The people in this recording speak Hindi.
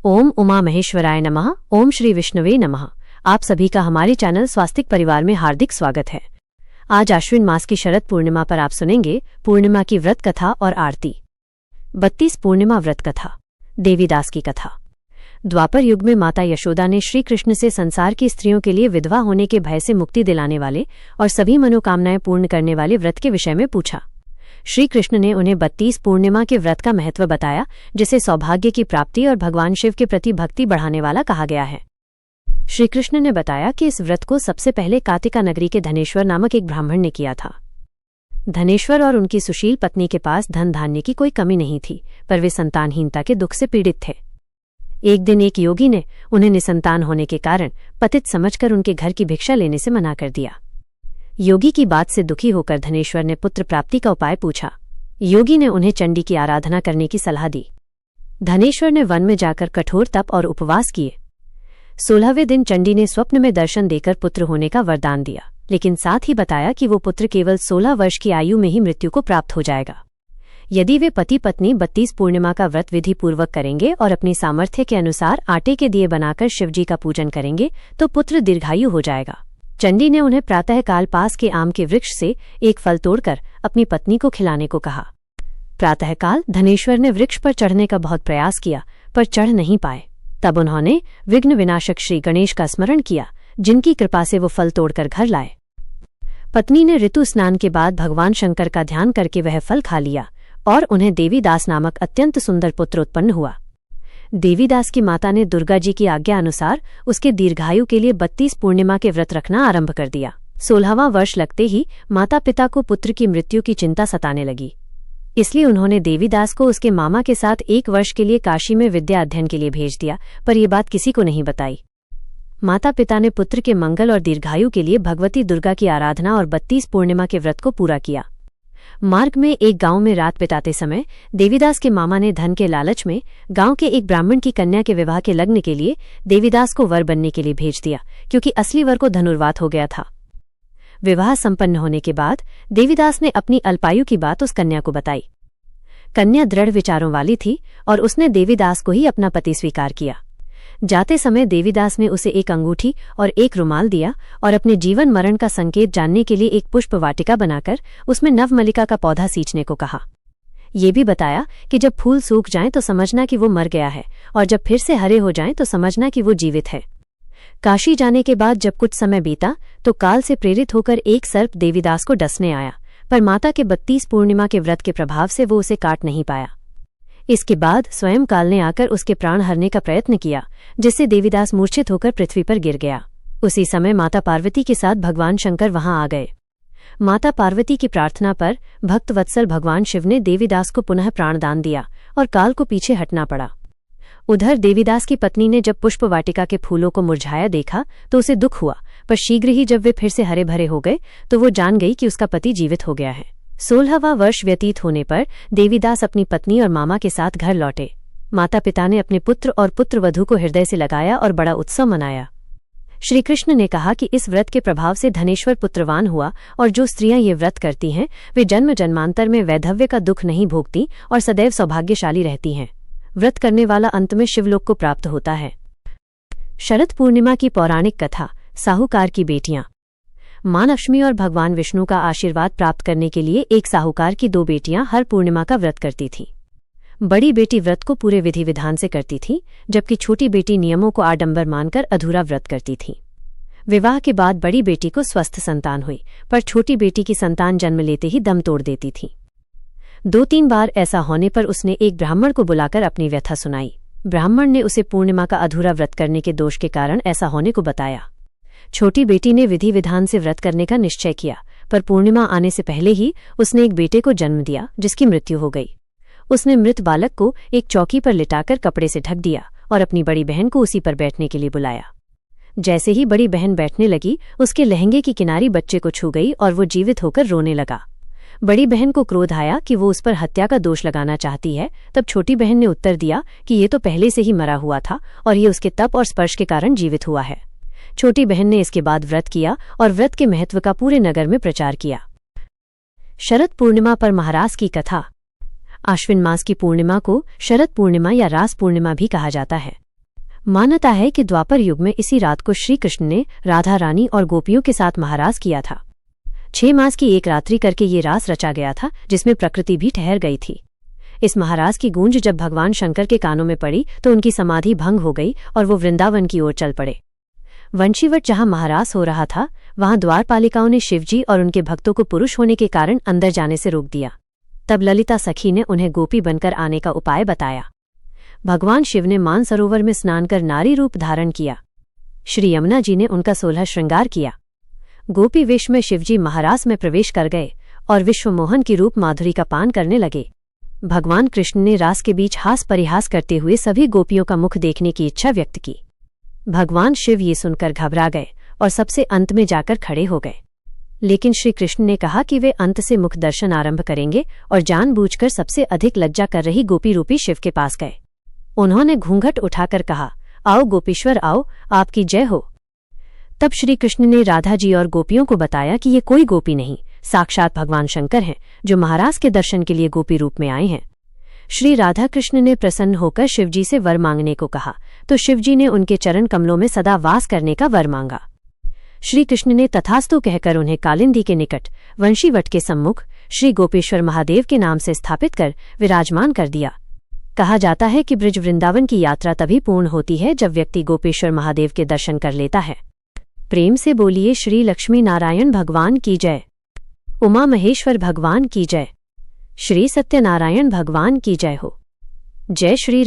ओम उमा महेश्वराय नमः। ओम श्री विष्णुवे नमः। आप सभी का हमारे चैनल स्वास्तिक परिवार में हार्दिक स्वागत है। आज आश्विन मास की शरद पूर्णिमा पर आप सुनेंगे पूर्णिमा की व्रत कथा और आरती। 32 पूर्णिमा व्रत कथा। देवीदास की कथा। द्वापर युग में माता यशोदा ने श्री कृष्ण से संसार की स्त्रियों के लिए विधवा होने के भय से मुक्ति दिलाने वाले और सभी मनोकामनाएं पूर्ण करने वाले व्रत के विषय में पूछा। श्री कृष्ण ने उन्हें 32 पूर्णिमा के व्रत का महत्व बताया, जिसे सौभाग्य की प्राप्ति और भगवान शिव के प्रति भक्ति बढ़ाने वाला कहा गया है। श्री कृष्ण ने बताया कि इस व्रत को सबसे पहले कातिका नगरी के धनेश्वर नामक एक ब्राह्मण ने किया था। धनेश्वर और उनकी सुशील पत्नी के पास धन धान्य की कोई कमी नहीं थी, पर वे संतानहीनता के दुख से पीड़ित थे। एक दिन एक योगी ने उन्हें निसंतान होने के कारण पतित समझकर उनके घर की भिक्षा लेने से मना कर दिया। योगी की बात से दुखी होकर धनेश्वर ने पुत्र प्राप्ति का उपाय पूछा। योगी ने उन्हें चंडी की आराधना करने की सलाह दी। धनेश्वर ने वन में जाकर कठोर तप और उपवास किए। 16वें दिन चंडी ने स्वप्न में दर्शन देकर पुत्र होने का वरदान दिया, लेकिन साथ ही बताया कि वो पुत्र केवल 16 वर्ष की आयु में ही मृत्यु को प्राप्त हो जाएगा। यदि वे पति पत्नी 32 पूर्णिमा का व्रत विधि पूर्वक करेंगे और अपनी सामर्थ्य के अनुसार आटे के दिए बनाकर शिवजी का पूजन करेंगे तो पुत्र दीर्घायु हो जाएगा। चंडी ने उन्हें प्रातःकाल पास के आम के वृक्ष से एक फल तोड़कर अपनी पत्नी को खिलाने को कहा। प्रातःकाल धनेश्वर ने वृक्ष पर चढ़ने का बहुत प्रयास किया, पर चढ़ नहीं पाए। तब उन्होंने विघ्न विनाशक श्री गणेश का स्मरण किया, जिनकी कृपा से वो फल तोड़कर घर लाए। पत्नी ने ऋतु स्नान के बाद भगवान शंकर का ध्यान करके वह फल खा लिया और उन्हें देवीदास नामक अत्यंत सुंदर पुत्र उत्पन्न हुआ। देवीदास की माता ने दुर्गा जी की आज्ञा अनुसार उसके दीर्घायु के लिए 32 पूर्णिमा के व्रत रखना आरंभ कर दिया। 16वां वर्ष लगते ही माता पिता को पुत्र की मृत्यु की चिंता सताने लगी, इसलिए उन्होंने देवीदास को उसके मामा के साथ 1 वर्ष के लिए काशी में विद्या अध्ययन के लिए भेज दिया, पर यह बात किसी को नहीं बताई। माता पिता ने पुत्र के मंगल और दीर्घायु के लिए भगवती दुर्गा की आराधना और 32 पूर्णिमा के व्रत को पूरा किया। मार्ग में एक गांव में रात बिताते समय देवीदास के मामा ने धन के लालच में गांव के एक ब्राह्मण की कन्या के विवाह के लग्न के लिए देवीदास को वर बनने के लिए भेज दिया, क्योंकि असली वर को धनुर्वात हो गया था। विवाह संपन्न होने के बाद देवीदास ने अपनी अल्पायु की बात उस कन्या को बताई। कन्या दृढ़ विचारों वाली थी और उसने देवीदास को ही अपना पति स्वीकार किया। जाते समय देवीदास ने उसे एक अंगूठी और एक रुमाल दिया और अपने जीवन मरण का संकेत जानने के लिए एक पुष्प वाटिका बनाकर उसमें नवमल्लिका का पौधा सींचने को कहा। ये भी बताया कि जब फूल सूख जाएं तो समझना कि वो मर गया है, और जब फिर से हरे हो जाएं तो समझना कि वो जीवित है। काशी जाने के बाद जब कुछ समय बीता तो काल से प्रेरित होकर एक सर्प देवीदास को डसने आया, पर माता के 32 पूर्णिमा के व्रत के प्रभाव से वो उसे काट नहीं पाया। इसके बाद स्वयं काल ने आकर उसके प्राण हरने का प्रयत्न किया, जिससे देवीदास मूर्छित होकर पृथ्वी पर गिर गया। उसी समय माता पार्वती के साथ भगवान शंकर वहां आ गए। माता पार्वती की प्रार्थना पर भक्त वत्सल भगवान शिव ने देवीदास को पुनः प्राणदान दिया और काल को पीछे हटना पड़ा। उधर देवीदास की पत्नी ने जब पुष्प वाटिका के फूलों को मुरझाया देखा तो उसे दुख हुआ, पर शीघ्र ही जब वे फिर से हरे भरे हो गए तो वो जान गई कि उसका पति जीवित हो गया है। 16वां वर्ष व्यतीत होने पर देवीदास अपनी पत्नी और मामा के साथ घर लौटे। माता पिता ने अपने पुत्र और पुत्रवधू को हृदय से लगाया और बड़ा उत्सव मनाया। श्री कृष्ण ने कहा कि इस व्रत के प्रभाव से धनेश्वर पुत्रवान हुआ, और जो स्त्रियां ये व्रत करती हैं वे जन्म जन्मांतर में वैधव्य का दुख नहीं भोगती और सदैव सौभाग्यशाली रहती हैं। व्रत करने वाला अंत में शिवलोक को प्राप्त होता है। शरद पूर्णिमा की पौराणिक कथा। साहूकार की बेटियां। मां लक्ष्मी और भगवान विष्णु का आशीर्वाद प्राप्त करने के लिए एक साहूकार की 2 बेटियां हर पूर्णिमा का व्रत करती थीं। बड़ी बेटी व्रत को पूरे विधि विधान से करती थी, जबकि छोटी बेटी नियमों को आडंबर मानकर अधूरा व्रत करती थी। विवाह के बाद बड़ी बेटी को स्वस्थ संतान हुई, पर छोटी बेटी की संतान जन्म लेते ही दम तोड़ देती थी। 2-3 बार ऐसा होने पर उसने एक ब्राह्मण को बुलाकर अपनी व्यथा सुनाई। ब्राह्मण ने उसे पूर्णिमा का अधूरा व्रत करने के दोष के कारण ऐसा होने को बताया। छोटी बेटी ने विधि विधान से व्रत करने का निश्चय किया, पर पूर्णिमा आने से पहले ही उसने एक बेटे को जन्म दिया, जिसकी मृत्यु हो गई। उसने मृत बालक को एक चौकी पर लिटाकर कपड़े से ढक दिया और अपनी बड़ी बहन को उसी पर बैठने के लिए बुलाया। जैसे ही बड़ी बहन बैठने लगी, उसके लहंगे की किनारी बच्चे को छू गई और वो जीवित होकर रोने लगा। बड़ी बहन को क्रोध आया कि वो उस पर हत्या का दोष लगाना चाहती है। तब छोटी बहन ने उत्तर दिया कि ये तो पहले से ही मरा हुआ था और ये उसके तप और स्पर्श के कारण जीवित हुआ है। छोटी बहन ने इसके बाद व्रत किया और व्रत के महत्व का पूरे नगर में प्रचार किया। शरद पूर्णिमा पर महारास की कथा। आश्विन मास की पूर्णिमा को शरद पूर्णिमा या रास पूर्णिमा भी कहा जाता है। मान्यता है कि द्वापर युग में इसी रात को श्री कृष्ण ने राधा रानी और गोपियों के साथ महारास किया था। 6 मास की एक रात्रि करके ये रास रचा गया था, जिसमें प्रकृति भी ठहर गई थी। इस महारास की गूंज जब भगवान शंकर के कानों में पड़ी तो उनकी समाधि भंग हो गई और वो वृंदावन की ओर चल पड़े। वंशीवट जहां महारास हो रहा था, वहां द्वारपालिकाओं ने शिवजी और उनके भक्तों को पुरुष होने के कारण अंदर जाने से रोक दिया। तब ललिता सखी ने उन्हें गोपी बनकर आने का उपाय बताया। भगवान शिव ने मानसरोवर में स्नान कर नारी रूप धारण किया। श्री यमुना जी ने उनका 16 श्रृंगार किया। गोपी वेश में शिवजी महारास में प्रवेश कर गए और विश्वमोहन की रूप माधुरी का पान करने लगे। भगवान कृष्ण ने रास के बीच हास परिहास करते हुए सभी गोपियों का मुख देखने की इच्छा व्यक्त की। भगवान शिव ये सुनकर घबरा गए और सबसे अंत में जाकर खड़े हो गए। लेकिन श्री कृष्ण ने कहा कि वे अंत से मुख दर्शन आरंभ करेंगे और जानबूझकर सबसे अधिक लज्जा कर रही गोपी रूपी शिव के पास गए। उन्होंने घूंघट उठाकर कहा, आओ गोपीश्वर आओ, आपकी जय हो। तब श्री कृष्ण ने राधा जी और गोपियों को बताया कि ये कोई गोपी नहीं, साक्षात भगवान शंकर हैं, जो महाराज के दर्शन के लिए गोपी रूप में आए हैं। श्री राधा कृष्ण ने प्रसन्न होकर शिवजी से वर मांगने को कहा, तो शिवजी ने उनके चरण कमलों में सदा वास करने का वर मांगा। श्री कृष्ण ने तथास्तु कहकर उन्हें कालिंदी के निकट वंशीवट के सम्मुख श्री गोपेश्वर महादेव के नाम से स्थापित कर विराजमान कर दिया। कहा जाता है कि ब्रिज वृंदावन की यात्रा तभी पूर्ण होती है जब व्यक्ति गोपेश्वर महादेव के दर्शन कर लेता है। प्रेम से बोलिए श्री लक्ष्मी नारायण भगवान की जय, उमा महेश्वर भगवान की जय, श्री सत्यनारायण भगवान की जय हो। जय श्री